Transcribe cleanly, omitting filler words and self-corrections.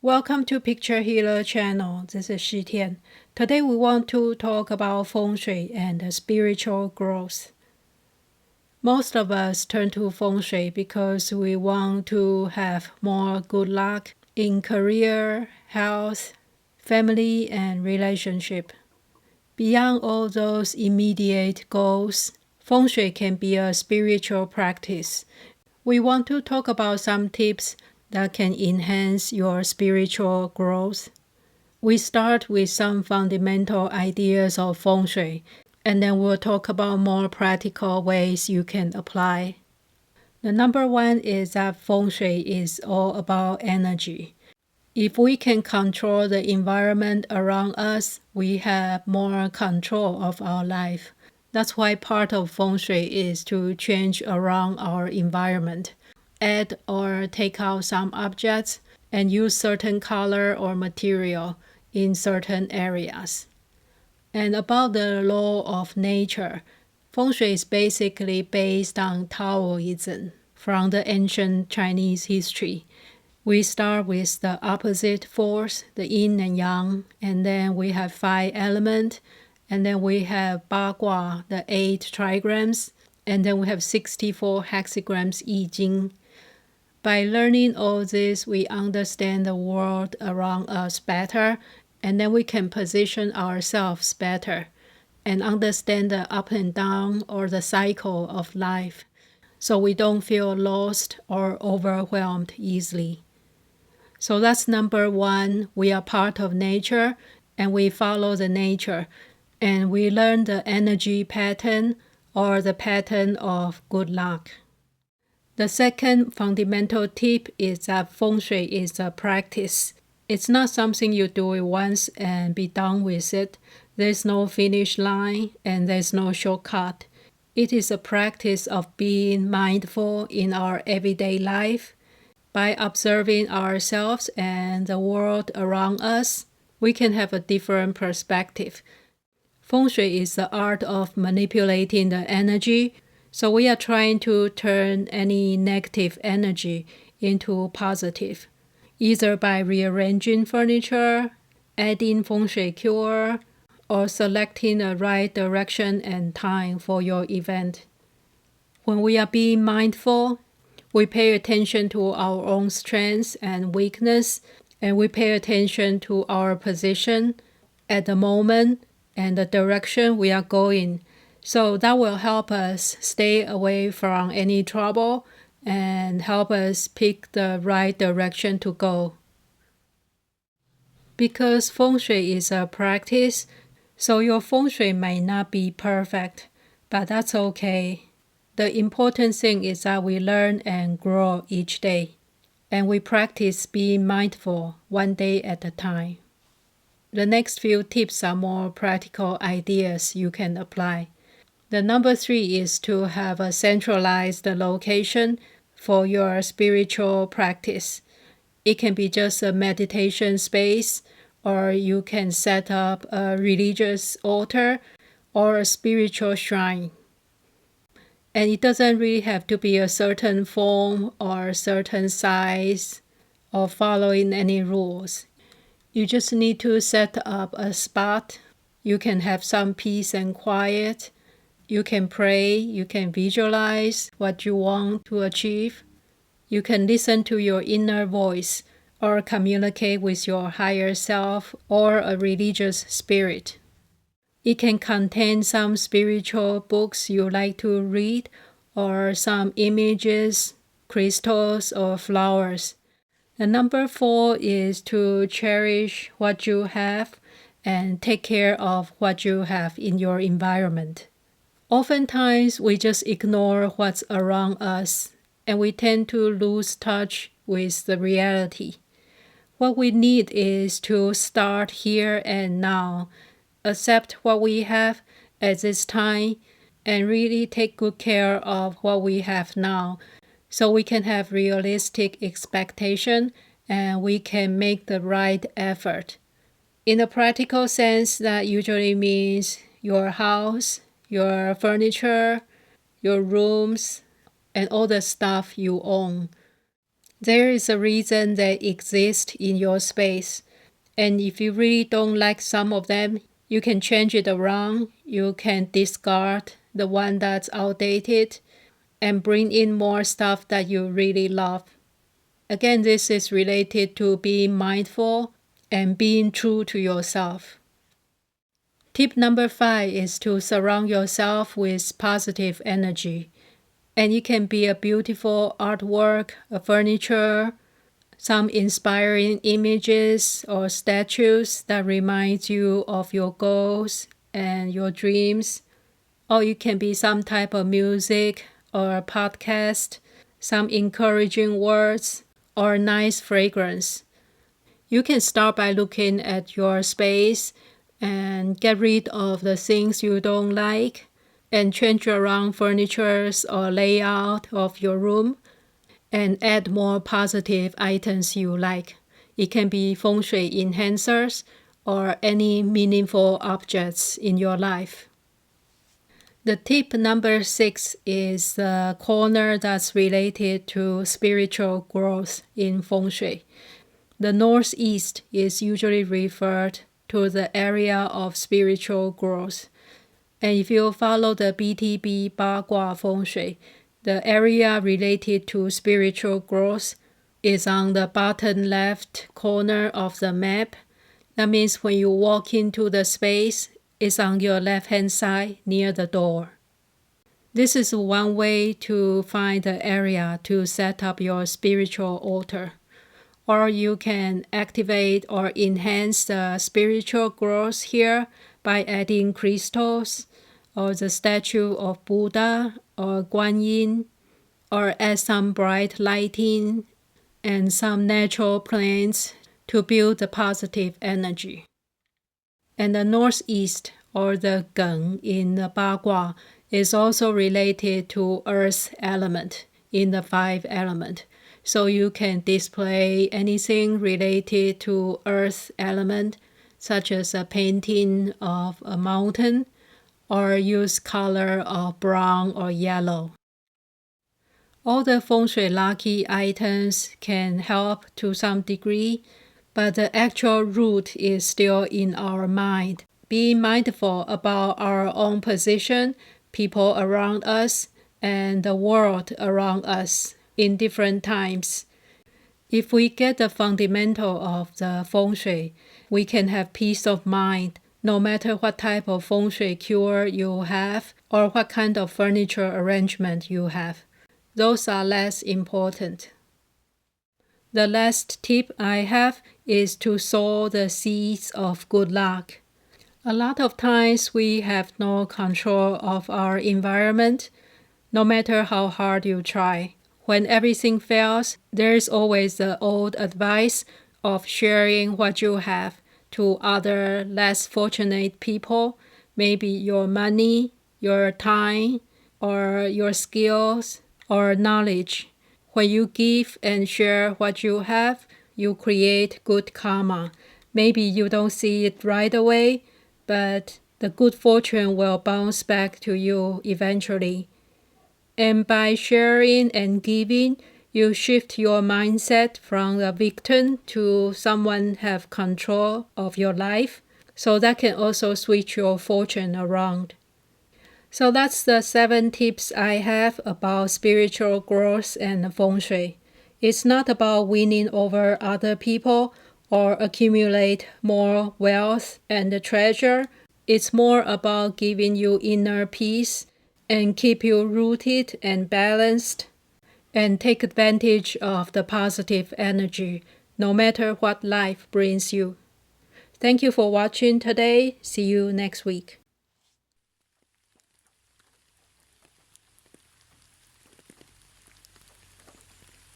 Welcome to Picture Healer channel. This is Shi Tian. Today we want to talk about Feng Shui and spiritual growth. Most of us turn to Feng Shui because we want to have more good luck in career, health, family, and relationship. Beyond all those immediate goals, Feng Shui can be a spiritual practice. We want to talk about some tips that can enhance your spiritual growth. We start with some fundamental ideas of Feng Shui, and then we'll talk about more practical ways you can apply. The number one is that Feng Shui is all about energy. If we can control the environment around us, we have more control of our life. That's why part of Feng Shui is to change around our environment. Add or take out some objects and use certain color or material in certain areas. And about the law of nature, Feng Shui is basically based on Taoism from the ancient Chinese history. We start with the opposite force, the yin and yang, and then we have 5 elements, and then we have Ba Gua, the 8 trigrams, and then we have 64 hexagrams I Ching. By learning all this, we understand the world around us better, and then we can position ourselves better and understand the up and down or the cycle of life, so we don't feel lost or overwhelmed easily. So that's number one. We are part of nature, and we follow the nature, and we learn the energy pattern or the pattern of good luck. The second fundamental tip is that Feng Shui is a practice. It's not something you do it once and be done with it. There's no finish line and there's no shortcut. It is a practice of being mindful in our everyday life. By observing ourselves and the world around us, we can have a different perspective. Feng Shui is the art of manipulating the energy. So we are trying to turn any negative energy into positive, either by rearranging furniture, adding Feng Shui cure, or selecting the right direction and time for your event. When we are being mindful, we pay attention to our own strengths and weakness, and we pay attention to our position at the moment and the direction we are going. So that will help us stay away from any trouble and help us pick the right direction to go. Because Feng Shui is a practice, so your Feng Shui might not be perfect, but that's okay. The important thing is that we learn and grow each day, and we practice being mindful one day at a time. The next few tips are more practical ideas you can apply. The number 3 is to have a centralized location for your spiritual practice. It can be just a meditation space, or you can set up a religious altar or a spiritual shrine. And it doesn't really have to be a certain form or a certain size or following any rules. You just need to set up a spot. You can have some peace and quiet. You can pray, you can visualize what you want to achieve. You can listen to your inner voice or communicate with your higher self or a religious spirit. It can contain some spiritual books you like to read or some images, crystals, or flowers. The number 4 is to cherish what you have and take care of what you have in your environment. Oftentimes, we just ignore what's around us, and we tend to lose touch with the reality. What we need is to start here and now, accept what we have at this time, and really take good care of what we have now, so we can have realistic expectation and we can make the right effort. In a practical sense, that usually means your house, your furniture, your rooms, and all the stuff you own. There is a reason they exist in your space. And if you really don't like some of them, you can change it around. You can discard the one that's outdated and bring in more stuff that you really love. Again, this is related to being mindful and being true to yourself. Tip number 5 is to surround yourself with positive energy. And it can be a beautiful artwork, a furniture, some inspiring images or statues that remind you of your goals and your dreams. Or it can be some type of music or a podcast, some encouraging words, or a nice fragrance. You can start by looking at your space and get rid of the things you don't like and change around furniture or layout of your room and add more positive items you like. It can be Feng Shui enhancers or any meaningful objects in your life. The tip number 6 is the corner that's related to spiritual growth in Feng Shui. The northeast is usually referred to the area of spiritual growth. And if you follow the BTB 八卦 Feng Shui, the area related to spiritual growth is on the bottom left corner of the map. That means when you walk into the space, it's on your left-hand side near the door. This is one way to find the area to set up your spiritual altar. Or you can activate or enhance the spiritual growth here by adding crystals or the statue of Buddha or Guan Yin, or add some bright lighting and some natural plants to build the positive energy. And the northeast, or the Geng in the 八卦, is also related to earth element in the 5 element. So you can display anything related to earth element, such as a painting of a mountain, or use color of brown or yellow. All the Feng Shui lucky items can help to some degree, but the actual root is still in our mind. Being mindful about our own position, people around us, and the world around us in different times. If we get the fundamental of the Feng Shui, we can have peace of mind no matter what type of Feng Shui cure you have or what kind of furniture arrangement you have. Those are less important. The last tip I have is to sow the seeds of good luck. A lot of times we have no control of our environment, no matter how hard you try. When everything fails, there is always the old advice of sharing what you have to other less fortunate people, maybe your money, your time, or your skills, or knowledge. When you give and share what you have, you create good karma. Maybe you don't see it right away, but the good fortune will bounce back to you eventually. And by sharing and giving, you shift your mindset from a victim to someone have control of your life. So that can also switch your fortune around. So that's the 7 tips I have about spiritual growth and Feng Shui. It's not about winning over other people or accumulate more wealth and treasure. It's more about giving you inner peace and keep you rooted and balanced and take advantage of the positive energy no matter what life brings you. Thank you for watching today. See you next week.